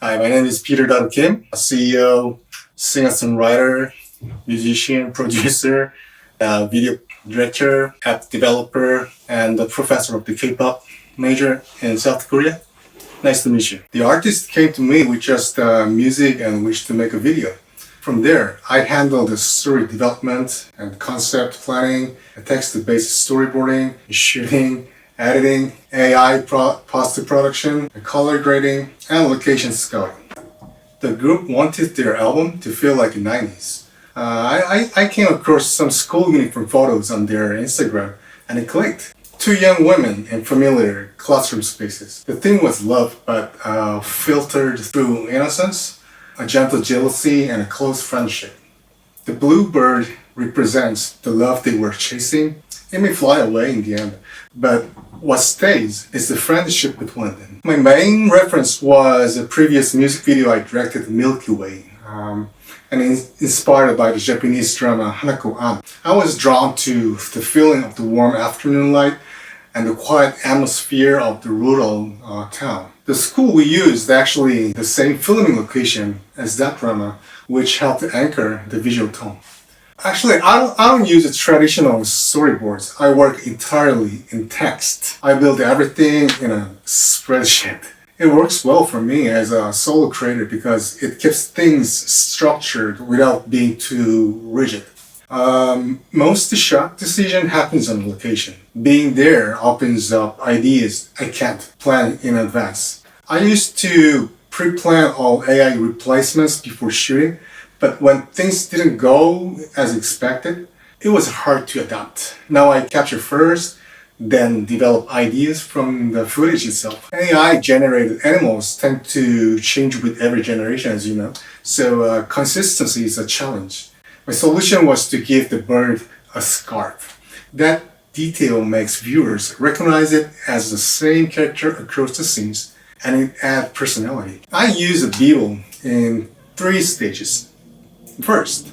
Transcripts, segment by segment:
Hi, my name is Peter Kim, a CEO, singer-songwriter, musician, producer, video director, app developer, and a professor of the K-pop major in South Korea. Nice to meet you. The artist came to me with just music and wished to make a video. From there, I handled the story development and concept planning, text-based storyboarding, shooting, editing, AI post-production, color grading, and location scouting. The group wanted their album to feel like the 90s. I came across some school uniform photos on their Instagram, and it clicked. Two young women in familiar classroom spaces. The theme was love, but filtered through innocence, a gentle jealousy, and a close friendship. The blue bird represents the love they were chasing. It may fly away in the end, but what stays is the friendship between them. My main reference was a previous music video I directed, Milky Way, and inspired by the Japanese drama Hanako An. I was drawn to the feeling of the warm afternoon light and the quiet atmosphere of the rural town. The school we used actually the same filming location as that drama, which helped anchor the visual tone. Actually, I don't use traditional storyboards. I work entirely in text. I build everything in a spreadsheet. It works well for me as a solo creator because it keeps things structured without being too rigid. Most shot decision happens on location. Being there opens up ideas I can't plan in advance. I used to pre-plan all AI replacements before shooting, but when things didn't go as expected, it was hard to adapt. Now I capture first, then develop ideas from the footage itself. AI-generated animals tend to change with every generation, as you know, so consistency is a challenge. My solution was to give the bird a scarf. That detail makes viewers recognize it as the same character across the scenes, and it adds personality. I use a Beeble in 3 stages. First,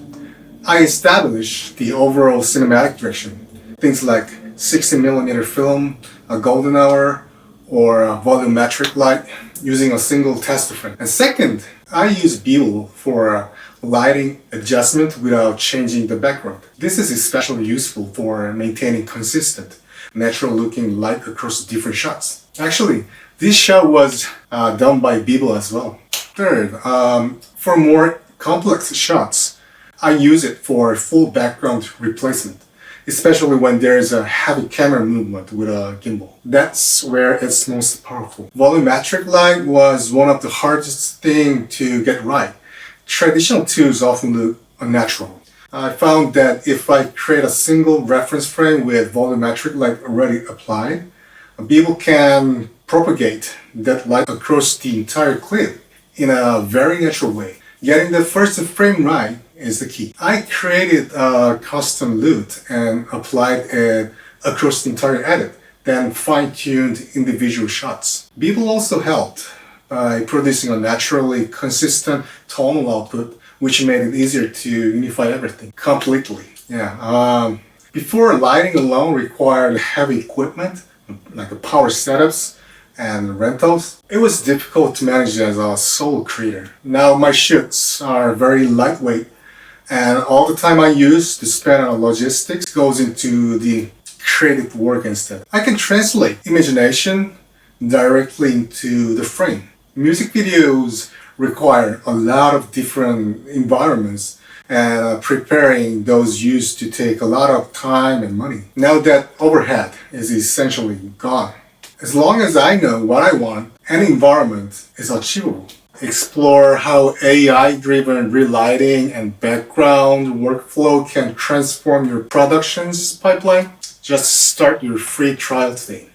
I establish the overall cinematic direction. Things like 60mm film, a golden hour, or a volumetric light using a single test frame. And second, I use Beeble for lighting adjustment without changing the background. This is especially useful for maintaining consistent, natural-looking light across different shots. Actually, this shot was done by Beeble as well. Third, for more complex shots, I use it for full background replacement, especially when there is a heavy camera movement with a gimbal. That's where it's most powerful. Volumetric light was one of the hardest things to get right. Traditional tools often look unnatural. I found that if I create a single reference frame with volumetric light already applied, Beeble can propagate that light across the entire clip in a very natural way. Getting the first frame right is the key. I created a custom LUT and applied it across the entire edit, then fine-tuned individual shots. Beeble also helped by producing a naturally consistent tonal output, which made it easier to unify everything completely. Before, lighting alone required heavy equipment, like power setups and rentals. It was difficult to manage as a solo creator. Now my shoots are very lightweight, and all the time I use to spend on logistics goes into the creative work instead. I can translate imagination directly into the frame. Music videos require a lot of different environments, and preparing those used to take a lot of time and money. Now that overhead is essentially gone. As long as I know what I want, any environment is achievable. Explore how AI-driven relighting and background workflow can transform your production's pipeline. Just start your free trial today.